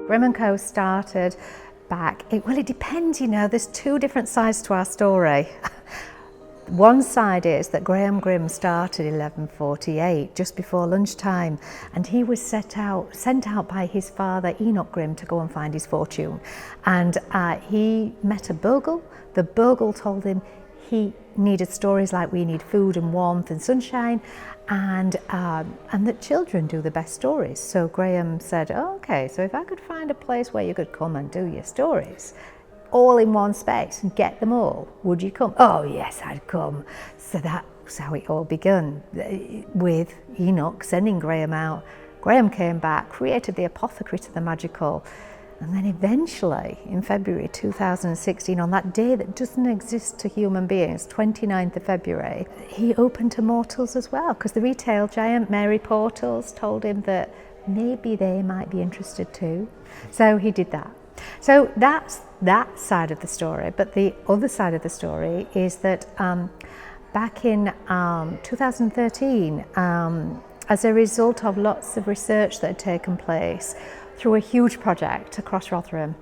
Grimm and Co started back, it depends, there's two different sides to our story. One side is that Graham Grimm started 1148, just before lunchtime, and he was sent out by his father Enoch Grimm to go and find his fortune. And he met a bogle. The bogle told him he needed stories like we need food and warmth and sunshine, and that children do the best stories. So Graham said, oh, okay, so if I could find a place where you could come and do your stories, all in one space and get them all, would you come? Oh yes, I'd come. So that's how it all began, with Enoch sending Graham out. Graham came back, created the apothecary to the magical, and then eventually in February 2016, on that day that doesn't exist to human beings, 29th of February, he opened to mortals as well, because the retail giant Mary Portals told him that maybe they might be interested too. So he did that. So that's that side of the story, but the other side of the story is that back in 2013, as a result of lots of research that had taken place through a huge project across Rotherham,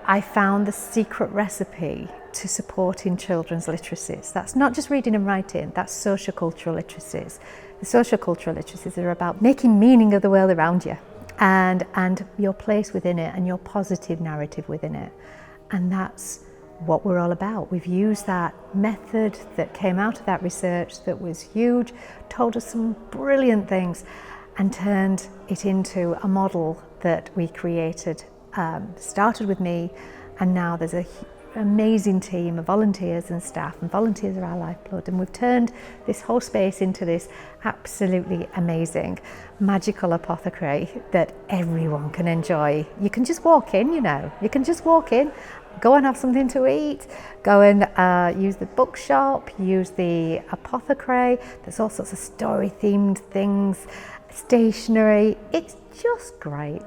I found the secret recipe to supporting children's literacies. That's not just reading and writing, that's sociocultural literacies. The sociocultural literacies are about making meaning of the world around you, and your place within it and your positive narrative within it. And that's what we're all about. We've used that method that came out of that research that was huge, told us some brilliant things, and turned it into a model that we created. Started with me, and now there's an amazing team of volunteers and staff, and volunteers are our lifeblood, and we've turned this whole space into this absolutely amazing magical apothecary that everyone can enjoy. You can just walk in, you can just walk in, go and have something to eat, go and use the bookshop, use the apothecary. There's all sorts of story themed things, stationery. It's just great.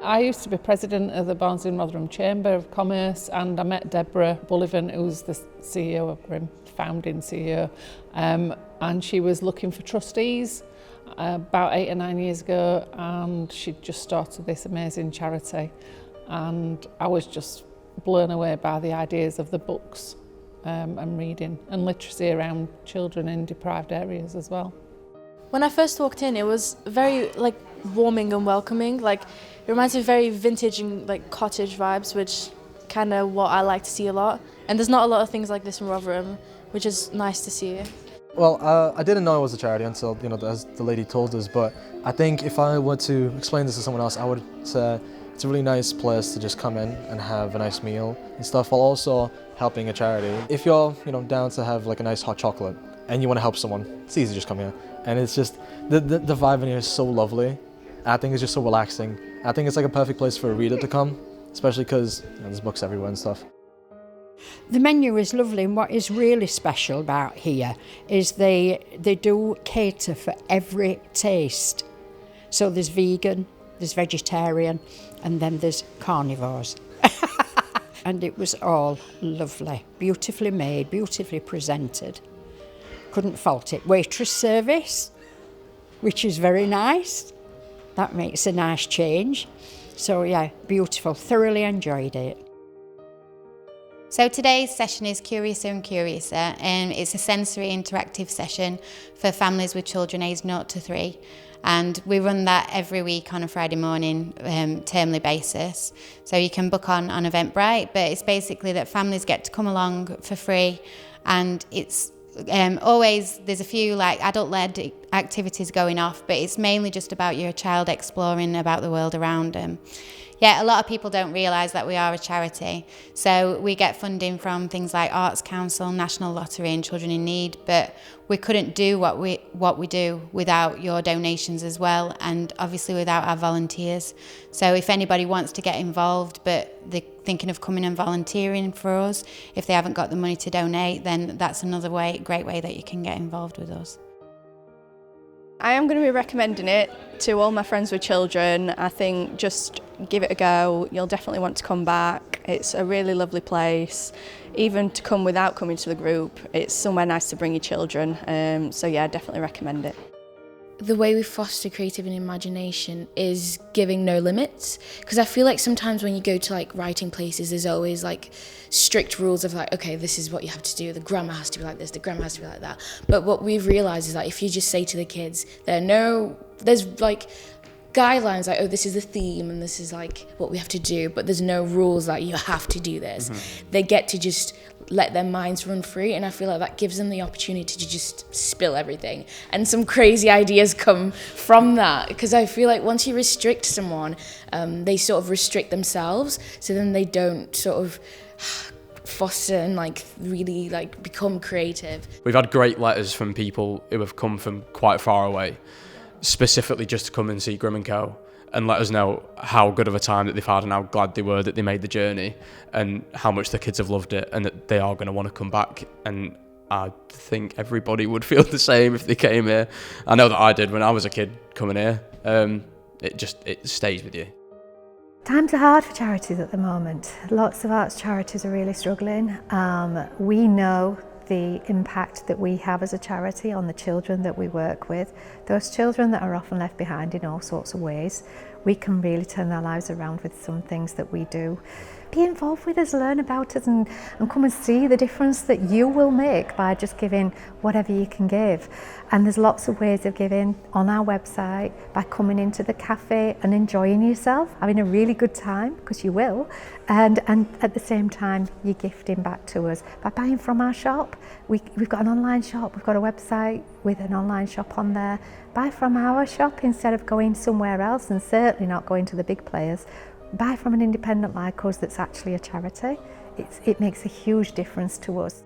I used to be president of the Barnsley and Rotherham Chamber of Commerce, and I met Deborah Bullivant, who's the CEO of Grimm, founding CEO, and she was looking for trustees about 8 or 9 years ago, and she'd just started this amazing charity, and I was just blown away by the ideas of the books and reading and literacy around children in deprived areas as well. When I first walked in, it was very warming and welcoming. It reminds me of very vintage and cottage vibes, which kind of what I like to see a lot. And there's not a lot of things like this in Rotherham, which is nice to see. Well, I didn't know it was a charity until, as the lady told us, but I think if I were to explain this to someone else, I would say it's a really nice place to just come in and have a nice meal and stuff, while also helping a charity. If you're, down to have a nice hot chocolate and you want to help someone, it's easy to just come here. And it's just, the vibe in here is so lovely. I think it's just so relaxing. I think it's a perfect place for a reader to come, especially because there's books everywhere and stuff. The menu is lovely, and what is really special about here is they do cater for every taste. So there's vegan, there's vegetarian, and then there's carnivores. And it was all lovely, beautifully made, beautifully presented. Couldn't fault it. Waitress service, which is very nice. That makes a nice change. So yeah, beautiful, thoroughly enjoyed it. So today's session is Curiouser and Curiouser, and it's a sensory interactive session for families with children aged 0 to 3. And we run that every week on a Friday morning, termly basis. So you can book on Eventbrite, but it's basically that families get to come along for free, and it's always, there's a few adult-led activities going off, but it's mainly just about your child exploring about the world around them. Yeah, a lot of people don't realise that we are a charity. So we get funding from things like Arts Council, National Lottery and Children in Need, but we couldn't do what we do without your donations as well, and obviously without our volunteers. So if anybody wants to get involved but they're thinking of coming and volunteering for us, if they haven't got the money to donate, then that's another great way that you can get involved with us. I am going to be recommending it to all my friends with children. I think just give it a go. You'll definitely want to come back. It's a really lovely place. Even to come without coming to the group, it's somewhere nice to bring your children. So yeah, I definitely recommend it. the way we foster creativity and imagination is giving no limits, because I feel like sometimes when you go to like writing places, there's always like strict rules of like, okay, this is what you have to do, the grammar has to be like this, the grammar has to be like that. But what we've realized is that if you just say to the kids, there's like guidelines like, oh, this is the theme and this is like what we have to do, but there's no rules like you have to do this. They get to just let their minds run free, and I feel like that gives them the opportunity to just spill everything, and some crazy ideas come from that, because I feel like once you restrict someone, they sort of restrict themselves, so then they don't sort of foster and like really like become creative. We've had great letters from people who have come from quite far away, specifically just to come and see Grimm and Co and let us know how good of a time that they've had and how glad they were that they made the journey and how much the kids have loved it and that they are going to want to come back. And I think everybody would feel the same if they came here. I know that I did when I was a kid coming here. It stays with you. Times are hard for charities at the moment. Lots of arts charities are really struggling. We know the impact that we have as a charity on the children that we work with. Those children that are often left behind in all sorts of ways, we can really turn their lives around with some things that we do. Be involved with us, learn about us and come and see the difference that you will make by just giving whatever you can give. And there's lots of ways of giving on our website, by coming into the cafe and enjoying yourself, having a really good time, because you will, and at the same time you're gifting back to us by buying from our shop. We've got an online shop, we've got a website with an online shop on there. Buy from our shop instead of going somewhere else, and certainly not going to the big players. Buy from an independent like us that's actually a charity. It makes a huge difference to us.